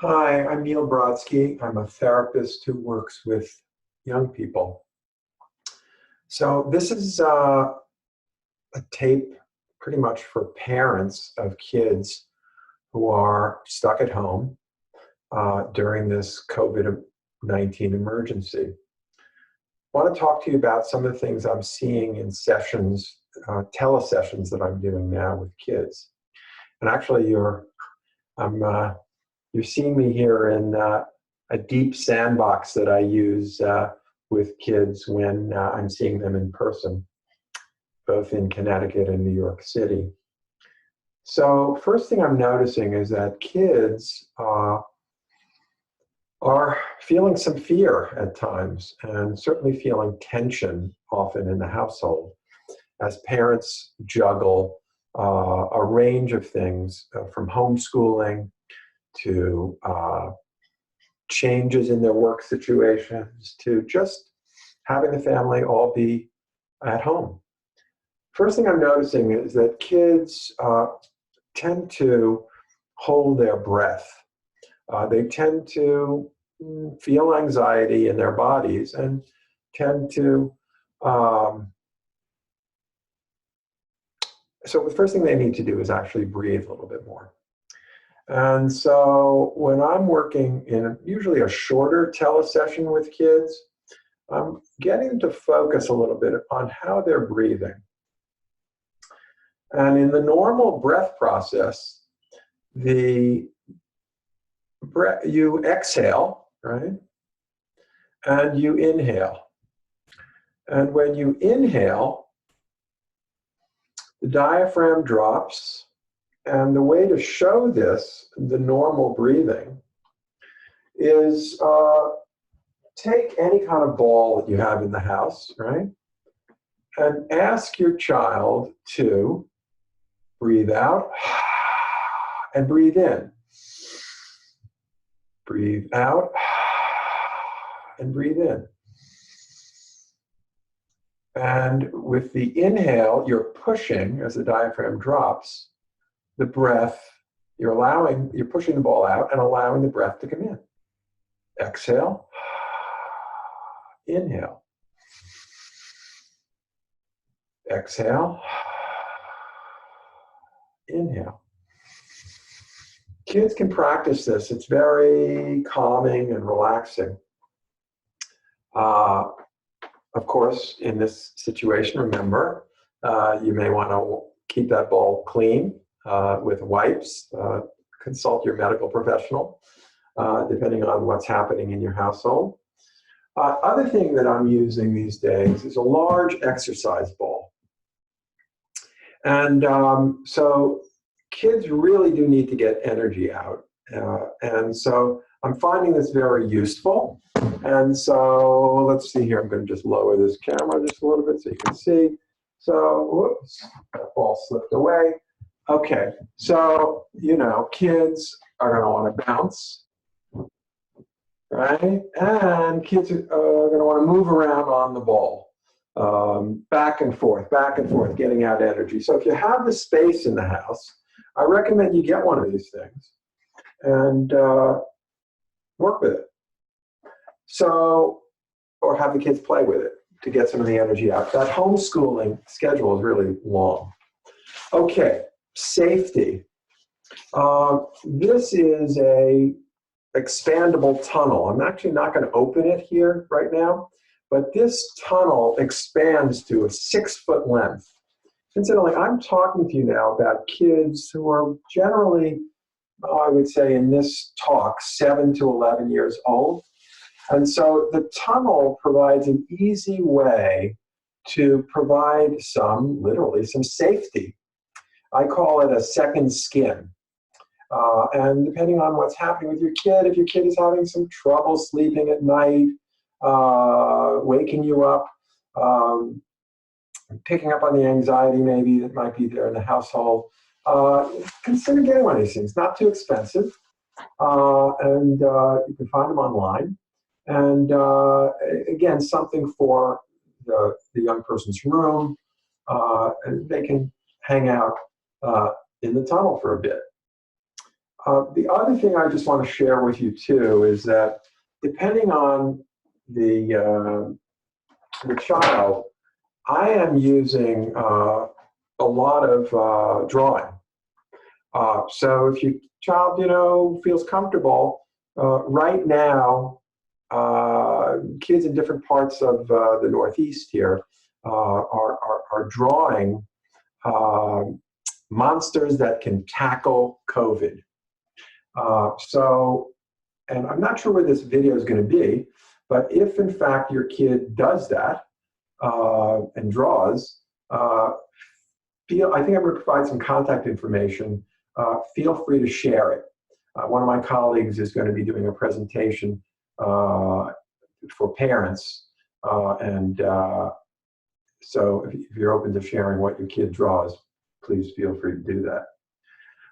Hi, I'm Neil Brodsky. I'm a therapist who works with young people. So this is a tape pretty much for parents of kids who are stuck at home during this COVID-19 emergency. I want to talk to you about some of the things I'm seeing in sessions, telesessions that I'm doing now with kids. And actually, you're seeing me here in a deep sandbox that I use with kids when I'm seeing them in person, both in Connecticut and New York City. So first thing I'm noticing is that kids are feeling some fear at times, and certainly feeling tension often in the household as parents juggle a range of things from homeschooling to changes in their work situations, to just having the family all be at home. First thing I'm noticing is that kids tend to hold their breath. They tend to feel anxiety in their bodies and tend to, so the first thing they need to do is actually breathe a little bit more. And so when I'm working in usually a shorter telesession with kids, I'm getting them to focus a little bit on how they're breathing. And in the normal breath process, you exhale, right? And you inhale. And when you inhale, the diaphragm drops. And the way to show this, the normal breathing, is take any kind of ball that you have in the house, right? And ask your child to breathe out and breathe in. Breathe out and breathe in. And with the inhale, you're pushing as the diaphragm drops. The breath, you're pushing the ball out and allowing the breath to come in. Exhale, inhale. Exhale, inhale. Kids can practice this. It's very calming and relaxing. Of course, in this situation, remember, you may want to keep that ball clean. With wipes, consult your medical professional, depending on what's happening in your household. Other thing that I'm using these days is a large exercise ball. And so kids really do need to get energy out. And so I'm finding this very useful. And so let's see here, I'm going to just lower this camera just a little bit so you can see. So, whoops, that ball slipped away. Okay, so, kids are going to want to bounce, right? And kids are going to want to move around on the ball, back and forth, getting out energy. So if you have the space in the house, I recommend you get one of these things and work with it. So, or have the kids play with it to get some of the energy out. That homeschooling schedule is really long. Okay. Safety. This is a expandable tunnel. I'm actually not going to open it here right now, but this tunnel expands to a 6-foot length. Incidentally, I'm talking to you now about kids who are generally, I would say in this talk, 7 to 11 years old. And so the tunnel provides an easy way to provide literally some safety. I call it a second skin. And depending on what's happening with your kid, if your kid is having some trouble sleeping at night, waking you up, picking up on the anxiety maybe that might be there in the household, consider getting one of these things. Not too expensive, and you can find them online. And again, something for the young person's room, and they can hang out in the tunnel for a bit. The other thing I just want to share with you too is that depending on the child, I am using a lot of drawing. So if your child, feels comfortable, right now, kids in different parts of the Northeast here are drawing monsters that can tackle COVID. And I'm not sure where this video is going to be, but if in fact your kid does that and draws, I think I'm going to provide some contact information. Feel free to share it. One of my colleagues is going to be doing a presentation for parents, and so if you're open to sharing what your kid draws, please feel free to do that.